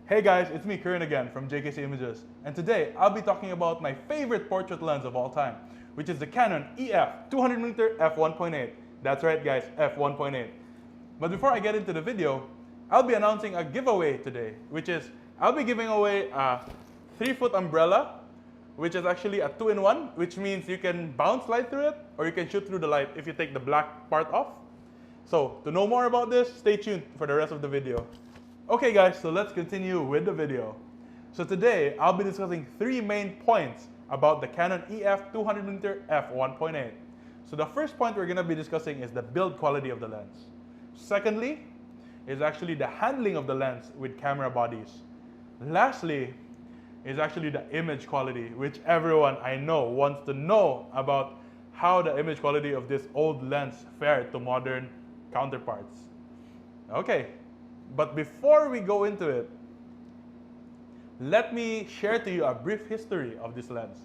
Hey guys, it's me Karan again from JKC Images, and today I'll be talking about my favorite portrait lens of all time, which is the Canon EF 200mm f1.8. That's right guys, f1.8. But before I get into the video, I'll be announcing a giveaway today, which is I'll be giving away a 3-foot umbrella, which is actually a 2-in-1, which means you can bounce light through it or you can shoot through the light if you take the black part off. So to know more about this, stay tuned for the rest of the video. Okay guys, so let's continue with the video. So today, I'll be discussing 3 main points about the Canon EF 200mm f1.8. So the first point we're going to be discussing is the build quality of the lens. Secondly, is actually the handling of the lens with camera bodies. Lastly, is actually the image quality, which everyone I know wants to know about how the image quality of this old lens fared to modern counterparts. Okay. But before we go into it, let me share to you a brief history of this lens.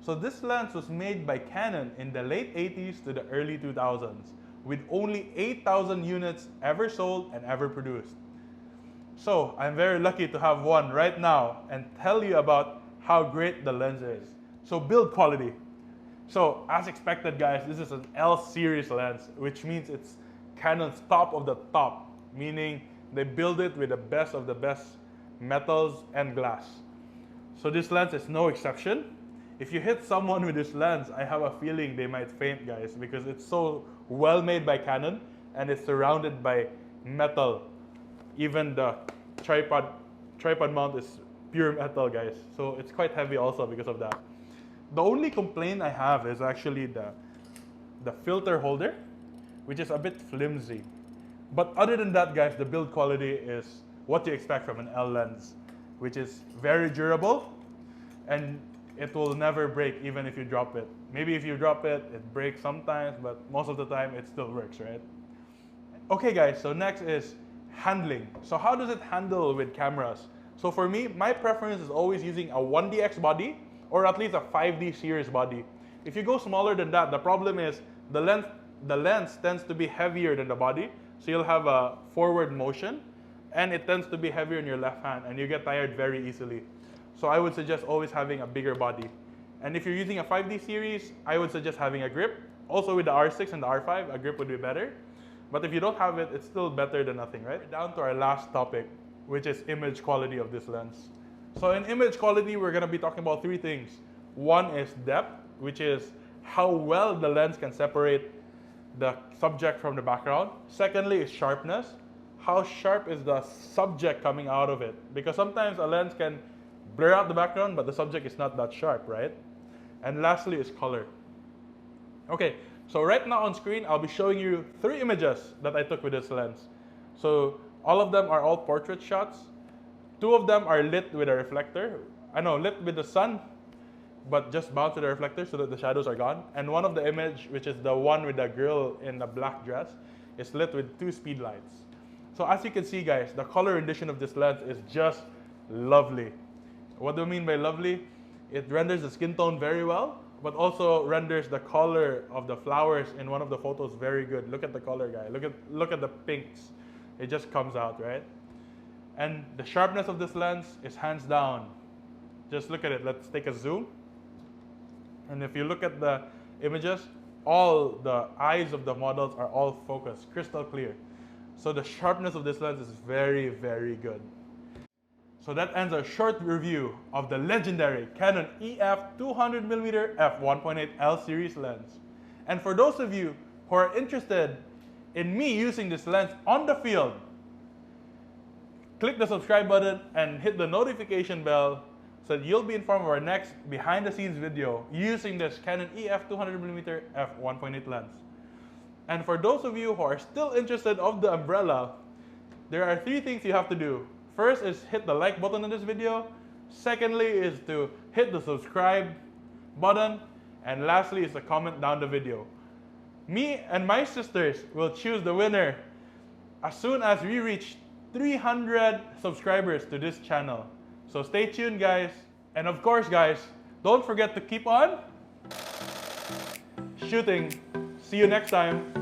So this lens was made by Canon in the late 80s to the early 2000s, with only 8,000 units ever sold and ever produced. So I'm very lucky to have one right now and tell you about how great the lens is. So build quality. So as expected guys, this is an L series lens, which means it's Canon's top of the top, meaning they build it with the best of the best metals and glass. So this lens is no exception. If you hit someone with this lens, I have a feeling they might faint guys, because it's so well made by Canon and it's surrounded by metal. Even the tripod mount is pure metal guys. So it's quite heavy also because of that. The only complaint I have is actually the filter holder, which is a bit flimsy. But other than that guys, the build quality is what you expect from an L lens, which is very durable and it will never break even if you drop it. Maybe if you drop it, it breaks sometimes, but most of the time it still works, right? Okay guys, so next is handling. So how does it handle with cameras? So for me, my preference is always using a 1DX body or at least a 5D series body. If you go smaller than that, the problem is the lens tends to be heavier than the body. So you'll have a forward motion and it tends to be heavier in your left hand and you get tired very easily. So I would suggest always having a bigger body. And if you're using a 5D series, I would suggest having a grip. Also with the R6 and the R5, a grip would be better. But if you don't have it, it's still better than nothing, right? Down to our last topic, which is image quality of this lens. So in image quality, we're gonna be talking about 3 things. One is depth, which is how well the lens can separate the subject from the background. Secondly is sharpness. How sharp is the subject coming out of it? Because sometimes a lens can blur out the background, but the subject is not that sharp, right? And lastly is color. Okay, so right now on screen, I'll be showing you 3 images that I took with this lens. So all of them are all portrait shots. 2 of them are lit with a reflector. Lit with the sun, but just bounce to the reflector so that the shadows are gone. And one of the image, which is the one with the girl in the black dress, is lit with 2 speed lights. So as you can see guys, the color rendition of this lens is just lovely. What do I mean by lovely? It renders the skin tone very well, but also renders the color of the flowers in one of the photos very good. Look at the color guy, look at the pinks. It just comes out, right? And the sharpness of this lens is hands down. Just look at it, let's take a zoom. And if you look at the images, all the eyes of the models are all focused, crystal clear. So the sharpness of this lens is very, very good. So that ends our short review of the legendary Canon EF 200mm f1.8 L series lens. And for those of you who are interested in me using this lens on the field, click the subscribe button and hit the notification bell so that you'll be informed of our next behind the scenes video using this Canon EF 200mm f1.8 lens. And for those of you who are still interested of the umbrella, there are 3 things you have to do. First is hit the like button on this video. Secondly is to hit the subscribe button. And lastly is to comment down the video. Me and my sisters will choose the winner as soon as we reach 300 subscribers to this channel. So stay tuned guys. And of course guys, don't forget to keep on shooting. See you next time.